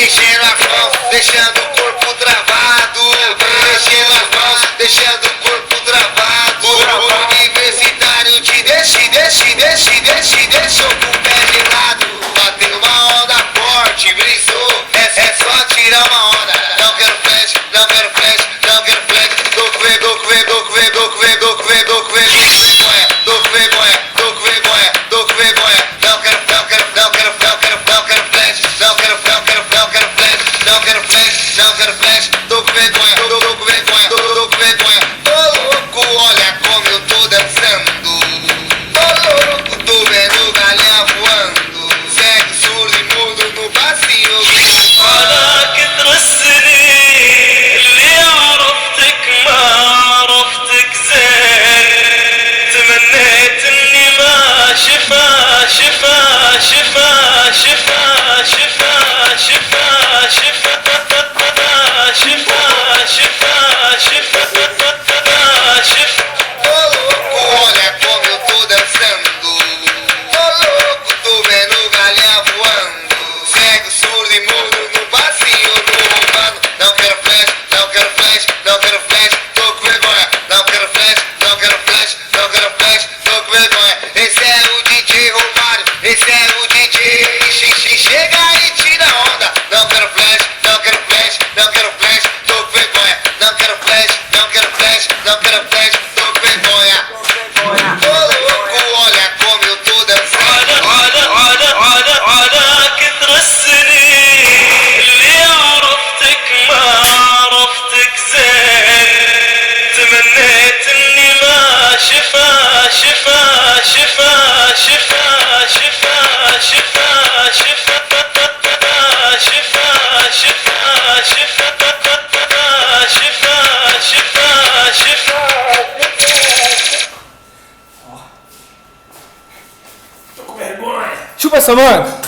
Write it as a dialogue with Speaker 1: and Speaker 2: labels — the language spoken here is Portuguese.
Speaker 1: Mexendo as mãos, deixando o corpo travado. Mexendo as mãos, deixando o corpo travado. Universitário te deixou com o pé gelado. Bateu uma onda forte, brisou. É só tirar uma onda. Não quero flash, não quero flash, não quero flash. Tô com vergonha, tô com vergonha, tô com vergonha, tô com vergonha, tô com vergonha, tô com vergonha, tô com vergonha. Não quero flash, não quero flash, não quero flash, não quero flash. Tô com vergonha, tô com vergonha, tô com vergonha. Tô louco, olha como eu tô dançando. Tô louco, tô vendo galinha voando. Segue surdo e mudo no passinho.
Speaker 2: على كتر السنين اللي عرفتك ما عرفتك زين تمنيت اني ما شفا شفا شفا شفا شفا شفا شفا شفا شفا شفا شفا
Speaker 1: Tô louco, olha como eu tô dançando. Tô louco, tô vendo galinha voando. Segue o surdo e mudo no passinho do roubando. Não quero flash, não quero flash, não quero flash. Tô com vergonha, não quero flash, não quero flash, não quero flash. Tô com vergonha. Esse é o DJ Romário, esse é o DJ. Chega e tira onda. Não quero flash, não quero flash, não quero flash. Tô com vergonha, não quero flash, não quero flash, não quero flash. Tô com vergonha. Tô louco, olha como eu tô dançando.
Speaker 2: على كثر السنين اللي عرفتك ما عرفتك زين تمنيت اني ما شفا شفا شفا شفا شفا شفا شفا شفا شفا شفا شفا
Speaker 3: Chupa essa, mano!